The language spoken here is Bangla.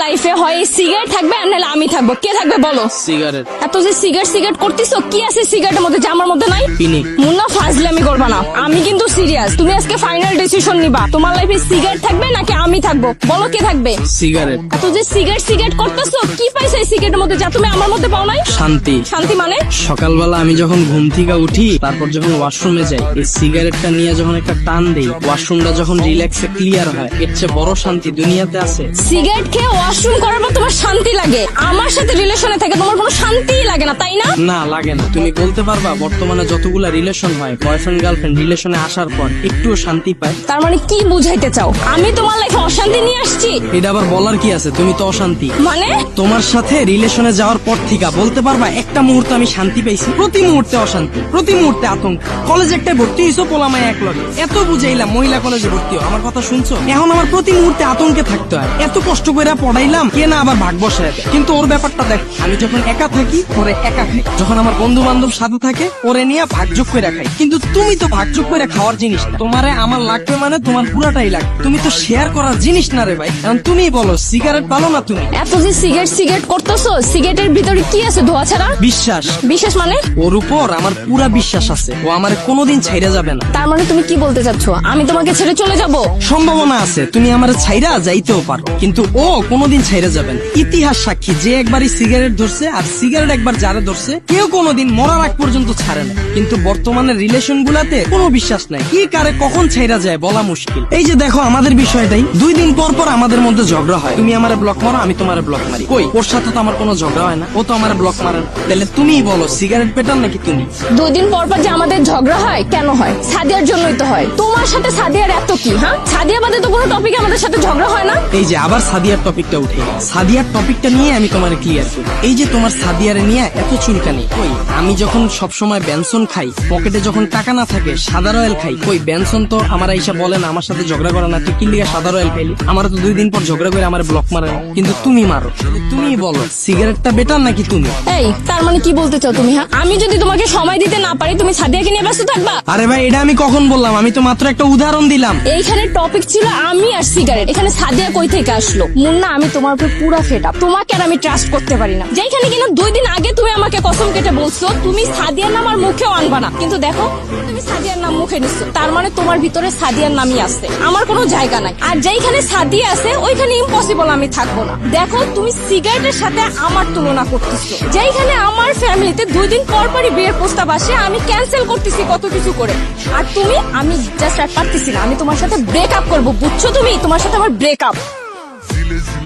লাইফে হয় সিগারেট থাকবে আর নাহলে আমি থাকবো, কে থাকবে বলো? সিগারেট। এত যে সিগারেট করতেছো, কি আছে সিগারেটের মধ্যে যে আমার মধ্যে নাই? পিনি। মুন্না ফাজলামি করবা না, আমি কিন্তু সিরিয়াস। তুমি আজকে ফাইনাল ডিসিশন নিবা, তোমার লাইফে সিগারেট থাকবে নাকি আমি থাকবো, বলো কে থাকবে? সিগারেট। এত যে সিগারেট করতেছো, কি পাইছো এই সিগারেটের মধ্যে যা তুমি আমার মধ্যে পাও নাই? শান্তি। শান্তি মানে? সকালবেলা আমি যখন ঘুম থেকে উঠি, তারপর যখন ওয়াশরুমে যাই, এই সিগারেটটা নিয়ে যখন একটা টান দেই, ওয়াশরুমটা যখন রিল্যাক্সে ক্লিয়ার হয়, এর চেয়ে বড় শান্তি দুনিয়াতে আছে? সিগারেট খেয়ে ওয়াশরুম করার পর তোমার শান্তি লাগে, আমার সাথে রিলেশনে থেকে তোমার কোনো শান্তিই লাগে না, তাই না? না, লাগে না। তুমি বলতে পারবা বর্তমানে যতগুলা রিলেশন হয়, বয়ফ্রেন্ড গার্লফ্রেন্ড রিলেশনে আসার পর একটুও শান্তি পায়? তার মানে কি বুঝাইতে চাও? আমি তোমার লাইফে অশান্তি নিয়ে আসছি? এটা আবার বলার কি আছে? তুমি তো অশান্তি। মানে? তোমার সাথে রিলেশনে যাওয়ার পর থেকে বলতে পারবা একটা মুহূর্তে আমি শান্তি পাইছি? প্রতি মুহূর্তে অশান্তি, প্রতি মুহূর্তে আতঙ্ক। কলেজে একটা ভর্তি হইছো, পোলামায় এক লগে, এত বুঝাইলাম মহিলা কলেজে ভর্তি হও, আমার কথা শুনছো? এখন আমার প্রতি মুহূর্তে আতঙ্কে থাকতে হয়। এত কষ্ট করে পড়াইলাম, কে না আবার ভাগ বসায় দেয়। কিন্তু ওর ব্যাপারটা দেখ, আমি যখন একা থাকি ওরে একা খাই, যখন আমার বন্ধু বান্ধব সাথে থাকে ওরে নিয়ে ভাগযোগ করে খাই। কিন্তু তুমি তো ভাগযোগ করে খাওয়ার জিনিস না। তোমারে আমার লাগবে মানে তোমার পুরাটাই লাগবে, তুমি তো শেয়ার করার জিনিস না রে ভাই। এখন তুমি বলো, সিগারেট ভালো না তুমি? এত যে সিগারেট করতেছো, সিগারেটের ভিতরে কি আছে ধোয়া ছাড়া? বিশ্বাস। বিশেষ মানে? ওর উপর আমার পুরা বিশ্বাস আছে, ও আমার কোনোদিন ছাইরা যাবে না। তার মানে তুমি কি বলতে চাচ্ছ, আমি তোমাকে ছেড়ে চলে যাব? সম্ভাবনা আছে, তুমি আমার ছাইরা যাইতেও পারো, কিন্তু ও কোনোদিন ছাইরা যাবে না। ইতিহাস সাক্ষী, যে একবারই সিগারেট ধরছে আর সিগারেট একবার যারা ধরছে, কেউ কোনোদিন মরার আগ পর্যন্ত ছাড়ে না। কিন্তু বর্তমানে রিলেশন গুলাতে কোনো বিশ্বাস নাই, কি কারে কখন ছাইরা যায় বলা মুশকিল। এই যে দেখো আমাদের বিষয়টাই, 2 দিন পর পর আমাদের মধ্যে ঝগড়া হয়। তুমি আমারে ব্লক মারো, আমি তোমারে ব্লক মারি। কই, ওর সাথে তো আমার কোনো ঝগড়া হয় না, ও তো আমারে ব্লক মারে না। তাহলে তুমিই বলো, সিগারেট পেটার নাকি তুমি? 2 দিন পর পর যে আমাদের ঝগড়া হয়, কেন হয়? সাদিয়ার জন্যই তো হয়। তোমার সাথে সাদিয়ার এত কি? হ্যাঁ, সাদিয়া বাদে তো কোনো টপিকে আমাদের সাথে ঝগড়া হয় না। এই যে আবার সাদিয়ার টপিকটা উঠে, সাদিয়ার টপিকটা নিয়ে আমি তোমার ক্লিয়ার করি। এই যে তোমার সাদিয়ারে নিয়ে এত চুলকানি, কই আমি যখন সবসময় বেনসন খাই, পকেটে যখন টাকা না থাকে সাদা রয়েল খাই, কই বেনসন তো আমার আইসা বলে না, আমার সাথে ঝগড়া করে না, তুই কি লিগা সাদা রয়েল খাইলি? আমার তো 2 দিন পর ঝগড়া করে আমার ব্লক মারে না, কিন্তু তুমি মারো। তুমি বলো, সিগারেটটা বেটার নাকি তুমি? এই, তার মানে কি বলতে চাও তুমি? হ্যাঁ, আমি যদি তোমাকে সময় দিতে না পারি, তুমি সাদিয়াকে নিয়ে ব্যস্ত থাকবা? আরে ভাই, এটা আমি কখন বললাম? আমি তো মাত্র একটা উদাহরণ দিলাম। এইখানে টপিক ছিল আমি আর সিগারেট, এখানে সাদিয়া কই থেকে আসলো? মুন্না, আমি তোমার উপর পুরা ফেড আপ, তোমাকে আর আমি ট্রাস্ট করতে পারি না। যেখানে কিনা 2 দিন আগে তুমি আমাকে কসম কেটে বলছো তুমি সাদিয়ার নাম আর মুখেও আনবা না, কিন্তু দেখো তুমি সাদিয়ার নাম মুখে নিচ্ছ। তার মানে তোমার ভিতরে সাদিয়ার নামই আছে, আমার কোনো জায়গা নাই। আর যেখানে সাদিয়া আছে ওইখানে ইম্পসিবল আমি থাকবো না। দেখো তুমি সিগারেটের সাথে আমার তুলনা করতেছো, যেখানে আমার ফ্যামিলিতে 2 দিন পর পরই বিয়ের প্রস্তাব আসে, আমি ক্যান্সেল করতেছি কত কিছু করে। আর তুমি, আমি জাস্ট আর পারতেছি না, আমি তোমার সাথে ব্রেকআপ করবো, বুঝছো? তুমি, তোমার সাথে আমার ব্রেকআপ।